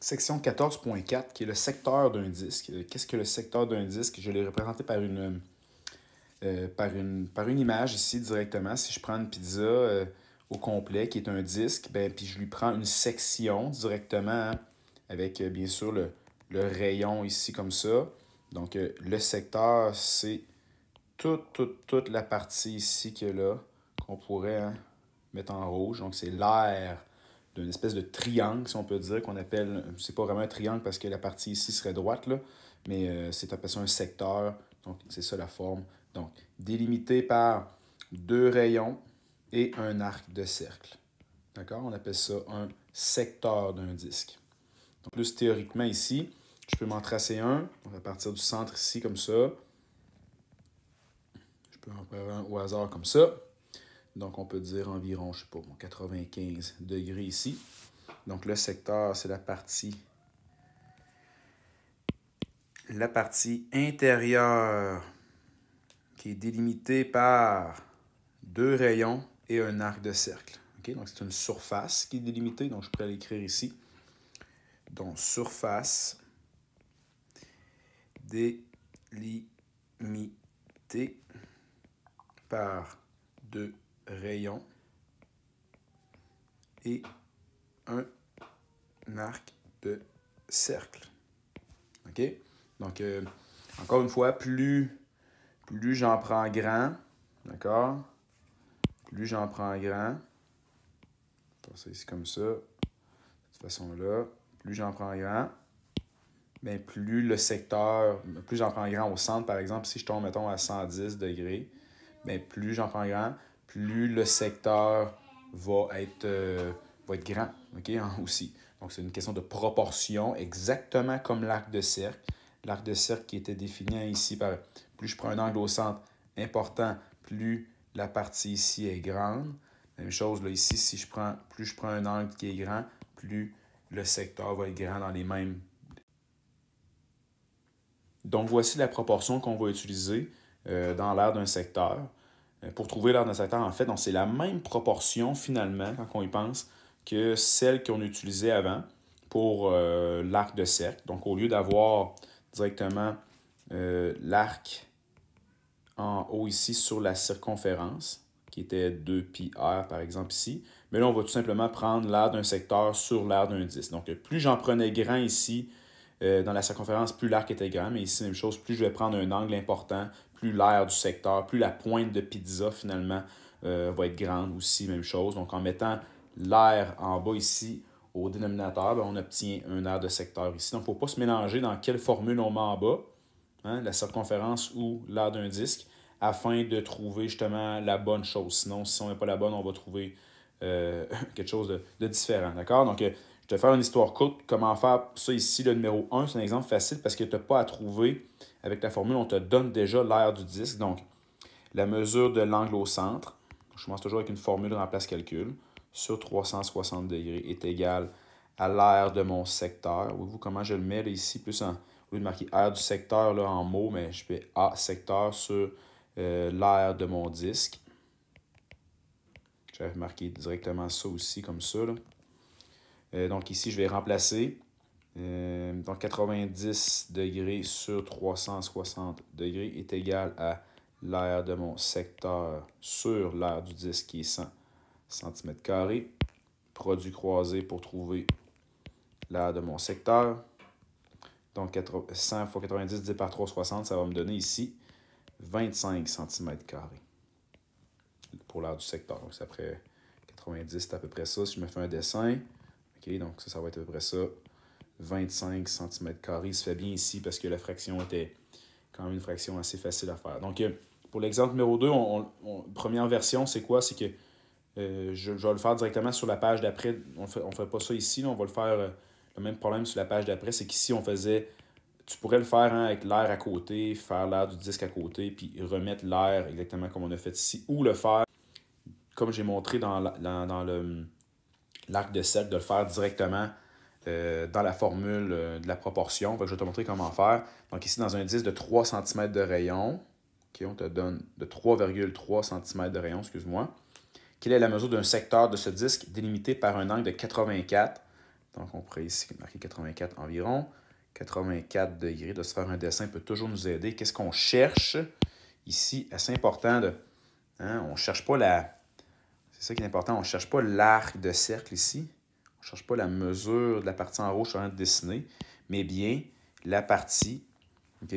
Section 14.4, qui est le secteur d'un disque. Qu'est-ce que le secteur d'un disque? Je l'ai représenté par une image ici directement. Si je prends une pizza au complet, qui est un disque, ben, puis je lui prends une section directement, hein, avec bien sûr le rayon ici comme ça. Donc le secteur, c'est toute la partie ici qu'il y a là, qu'on pourrait, hein, mettre en rouge. Donc c'est l'aire d'une espèce de triangle, si on peut dire, qu'on appelle, c'est pas vraiment un triangle parce que la partie ici serait droite, là, mais c'est appelé ça un secteur, donc c'est ça la forme. Donc, délimité par deux rayons et un arc de cercle. D'accord? On appelle ça un secteur d'un disque. Donc, plus théoriquement ici, je peux m'en tracer un, donc à partir du centre ici, comme ça. Je peux en faire un au hasard comme ça. Donc, on peut dire environ, je sais pas, 95 degrés ici. Donc, le secteur, c'est la partie intérieure qui est délimitée par deux rayons et un arc de cercle. Okay? Donc, c'est une surface qui est délimitée. Donc, je pourrais l'écrire ici. Donc, surface délimitée par deux rayons et un arc de cercle. OK? Donc, encore une fois, plus j'en prends grand, d'accord? Plus j'en prends grand, je vais faire ça ici comme ça, de cette façon-là, plus j'en prends grand, bien, plus le secteur, plus j'en prends grand au centre, par exemple, si je tombe, mettons, à 110 degrés, bien, plus j'en prends grand, plus le secteur va être grand, OK, aussi. Donc, c'est une question de proportion, exactement comme l'arc de cercle. L'arc de cercle qui était défini ici par, plus je prends un angle au centre important, plus la partie ici est grande. Même chose, là, ici, plus je prends un angle qui est grand, plus le secteur va être grand dans les mêmes. Donc, voici la proportion qu'on va utiliser dans l'aire d'un secteur. Pour trouver l'aire d'un secteur, en fait, c'est la même proportion, finalement, quand on y pense, que celle qu'on utilisait avant pour l'arc de cercle. Donc, au lieu d'avoir directement l'arc en haut ici sur la circonférence, qui était 2πr par exemple ici, mais là, on va tout simplement prendre l'aire d'un secteur sur l'aire d'un disque. Donc, plus j'en prenais grand ici, dans la circonférence, plus l'arc était grand, mais ici, même chose, plus je vais prendre un angle important, plus l'aire du secteur, plus la pointe de pizza, finalement, va être grande aussi, même chose. Donc, en mettant l'aire en bas ici au dénominateur, on obtient un aire de secteur ici. Donc, il ne faut pas se mélanger dans quelle formule on met en bas, hein, la circonférence ou l'aire d'un disque, afin de trouver justement la bonne chose. Sinon, si on n'a pas la bonne, on va trouver quelque chose de différent. D'accord? Donc, je vais te faire une histoire courte. Comment faire ça ici, le numéro 1, c'est un exemple facile parce que tu n'as pas à trouver avec la formule. On te donne déjà l'aire du disque. Donc, la mesure de l'angle au centre, je commence toujours avec une formule de remplace calcul, sur 360 degrés est égale à l'aire de mon secteur. Voyez-vous comment je le mets là, ici, plus au lieu de marquer aire du secteur là, en mots, mais je fais A secteur sur l'aire de mon disque. Je vais marquer directement ça aussi, comme ça. Là. Donc ici, je vais remplacer. Donc 90 degrés sur 360 degrés est égal à l'aire de mon secteur sur l'aire du disque qui est 100 cm². Produit croisé pour trouver l'aire de mon secteur. Donc 100 fois 90 divisé par 360, ça va me donner ici 25 cm² pour l'aire du secteur. Donc, c'est après 90, c'est à peu près ça. Si je me fais un dessin, OK, donc ça va être à peu près ça. 25 cm². Il se fait bien ici parce que la fraction était quand même une fraction assez facile à faire. Donc, pour l'exemple numéro 2, première version, c'est quoi? C'est que je vais le faire directement sur la page d'après. On ne fait pas ça ici. Là, on va le faire, le même problème sur la page d'après, c'est qu'ici, on faisait... Tu pourrais le faire avec l'air à côté, faire l'air du disque à côté, puis remettre l'air exactement comme on a fait ici, ou le faire, comme j'ai montré dans l'arc de cercle, de le faire directement dans la formule de la proportion. Je vais te montrer comment faire. Donc ici, dans un disque de 3 cm de rayon, okay, on te donne de 3,3 cm de rayon, excuse-moi. Quelle est la mesure d'un secteur de ce disque délimité par un angle de 84 Donc, on pourrait ici marquer 84 environ. 84 degrés. De se faire un dessin peut toujours nous aider. Qu'est-ce qu'on cherche ici? Assez important de... Hein, on ne cherche pas la... C'est ça qui est important. On ne cherche pas l'arc de cercle ici. On ne cherche pas la mesure de la partie en rouge sur de dessiner, mais bien la partie, OK,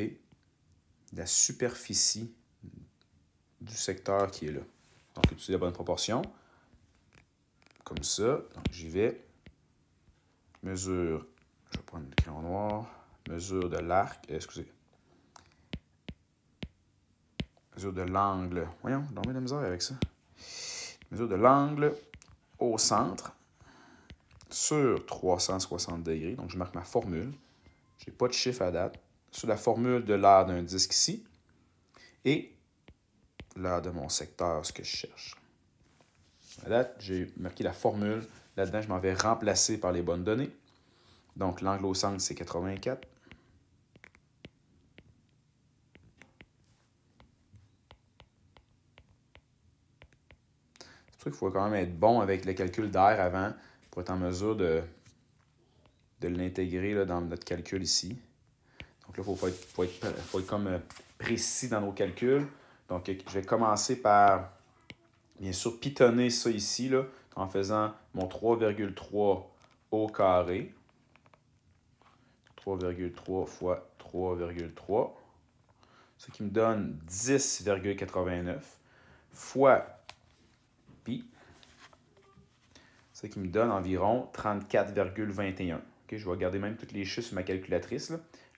la superficie du secteur qui est là. Donc, utiliser la bonne proportion. Comme ça. Donc, j'y vais. Mesure, je vais prendre le crayon noir. Mesure de l'arc, excusez. Mesure de l'angle. Voyons, on met de la misère avec ça. Mesure de l'angle au centre sur 360 degrés. Donc, je marque ma formule. Je n'ai pas de chiffre à date. Sur la formule de l'aire d'un disque ici. Et l'aire de mon secteur, ce que je cherche. À date, j'ai marqué la formule. Là-dedans, je m'en vais remplacer par les bonnes données. Donc, l'angle au centre, c'est 84. C'est pour ça qu'il faut quand même être bon avec le calcul d'air avant pour être en mesure de l'intégrer dans notre calcul ici. Donc là, il faut être comme précis dans nos calculs. Donc, je vais commencer par, bien sûr, pitonner ça ici là, en faisant mon 3,3 au carré. 3,3 fois 3,3. Ce qui me donne 10,89 fois pi. Ce qui me donne environ 34,21. Okay, je vais garder même tous les chiffres sur ma calculatrice.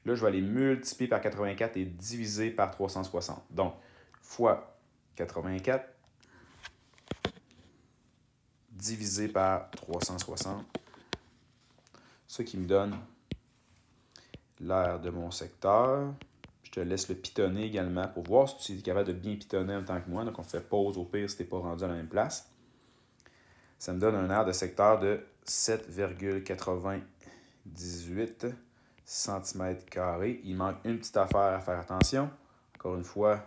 Là, je vais aller multiplier par 84 et diviser par 360. Donc, fois 84 divisé par 360. Ce qui me donne l'aire de mon secteur. Je te laisse le pitonner également pour voir si tu es capable de bien pitonner en même temps que moi. Donc, on fait pause au pire si tu n'es pas rendu à la même place. Ça me donne un aire de secteur de 7,98 cm². Il manque une petite affaire à faire attention. Encore une fois,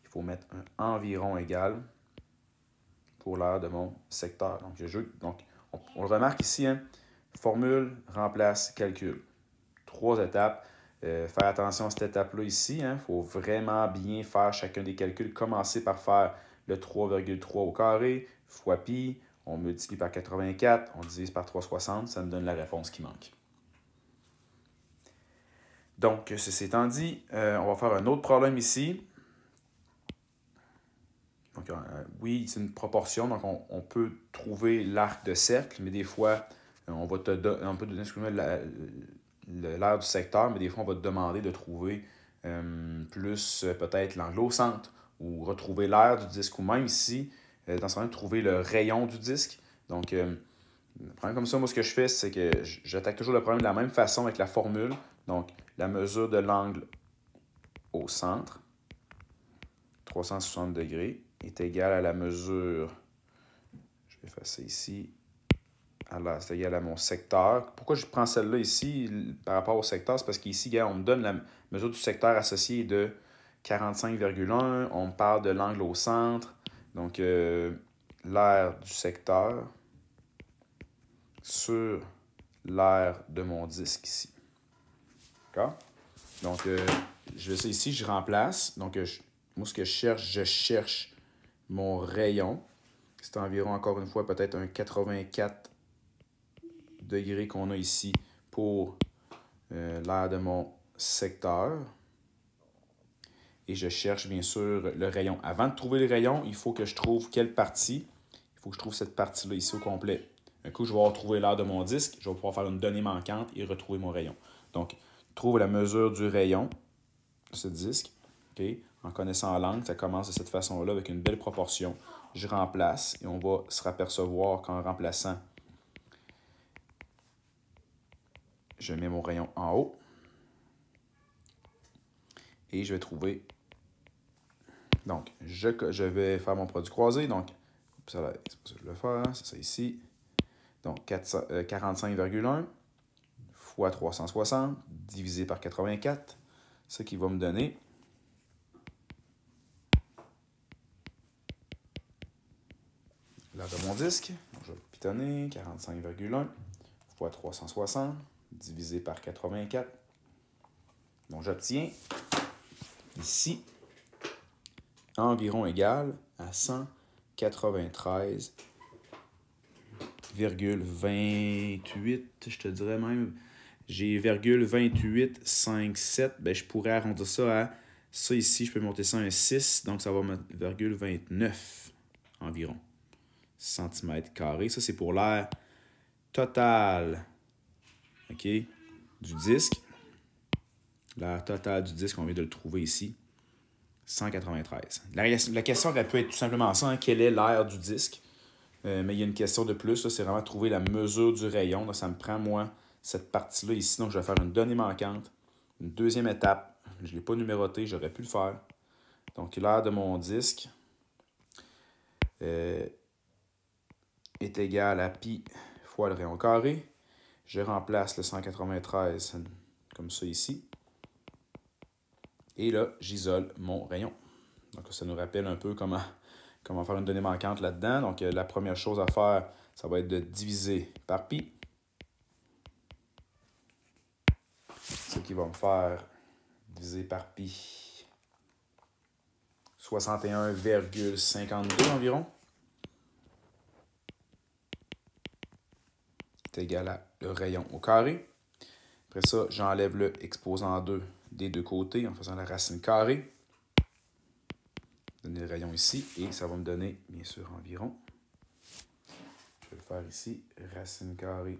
il faut mettre un environ égal pour l'aire de mon secteur. Donc, on le remarque ici, hein? Formule, remplace, calcul. 3 étapes. Faire attention à cette étape-là ici. Il faut vraiment bien faire chacun des calculs. Commencer par faire le 3,3 au carré fois pi. On multiplie par 84. On divise par 360. Ça me donne la réponse qui manque. Donc, ceci étant dit, on va faire un autre problème ici. Donc, oui, c'est une proportion. Donc, on peut trouver l'arc de cercle, mais des fois, on peut donner l'aire du secteur, mais des fois, on va te demander de trouver plus peut-être l'angle au centre ou retrouver l'aire du disque ou même ici, dans ce moment, trouver le rayon du disque. Donc, le problème comme ça, moi, ce que je fais, c'est que j'attaque toujours le problème de la même façon avec la formule. Donc, la mesure de l'angle au centre, 360 degrés, est égale à la mesure, je vais effacer ici, c'est égal à mon secteur. Pourquoi je prends celle-là ici par rapport au secteur? C'est parce qu'ici, on me donne la mesure du secteur associé de 45,1. On me parle de l'angle au centre. Donc, l'aire du secteur sur l'aire de mon disque ici. D'accord? Donc, je fais ça ici, je remplace. Donc, moi, ce que je cherche mon rayon. C'est environ, encore une fois, peut-être un 84 degrés qu'on a ici pour l'aire de mon secteur. Et je cherche, bien sûr, le rayon. Avant de trouver le rayon, il faut que je trouve quelle partie. Il faut que je trouve cette partie-là ici au complet. Un coup, je vais retrouver l'aire de mon disque. Je vais pouvoir faire une donnée manquante et retrouver mon rayon. Donc, trouve la mesure du rayon de ce disque. Okay? En connaissant l'angle, ça commence de cette façon-là avec une belle proportion. Je remplace et on va se rapercevoir qu'en remplaçant, je mets mon rayon en haut et je vais trouver. Donc, je vais faire mon produit croisé. Donc, c'est pas ça que je vais faire, c'est ça ici. Donc, 45,1 fois 360 divisé par 84, ce qui va me donner l'aire de mon disque. Donc, je vais pitonner 45,1 fois 360 divisé par 84. Donc, j'obtiens ici environ égal à 193,28, je te dirais même. J'ai 0,2857. Ben, je pourrais arrondir ça à ça ici. Je peux monter ça à un 6. Donc, ça va me 0,29 environ centimètres carrés. Ça, c'est pour l'aire totale, OK, du disque. L'aire totale du disque, on vient de le trouver ici. 193. La question aurait pu être tout simplement ça, hein, quelle est l'aire du disque? Mais il y a une question de plus, c'est vraiment trouver la mesure du rayon. Donc, ça me prend, moi, cette partie-là ici. Donc, je vais faire une donnée manquante. Une deuxième étape. Je ne l'ai pas numéroté, j'aurais pu le faire. Donc, l'aire de mon disque est égal à pi fois le rayon carré. Je remplace le 193 comme ça ici. Et là, j'isole mon rayon. Donc, ça nous rappelle un peu comment faire une donnée manquante là-dedans. Donc, la première chose à faire, ça va être de diviser par pi. Ce qui va me faire diviser par pi 61,52 environ. C'est égal à le rayon au carré. Après ça, j'enlève le exposant 2 des deux côtés en faisant la racine carrée. Donner le rayon ici et ça va me donner, bien sûr, environ. Je vais le faire ici, racine carrée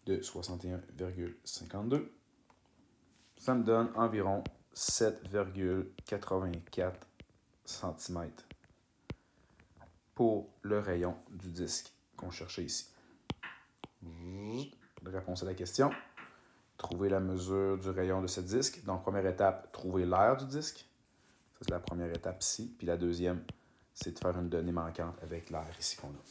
de 61,52. Ça me donne environ 7,84 cm pour le rayon du disque qu'on cherchait ici. Réponse à la question. Trouver la mesure du rayon de ce disque. Donc, première étape, trouver l'aire du disque. Ça, c'est la première étape ici. Puis la deuxième, c'est de faire une donnée manquante avec l'aire ici qu'on a.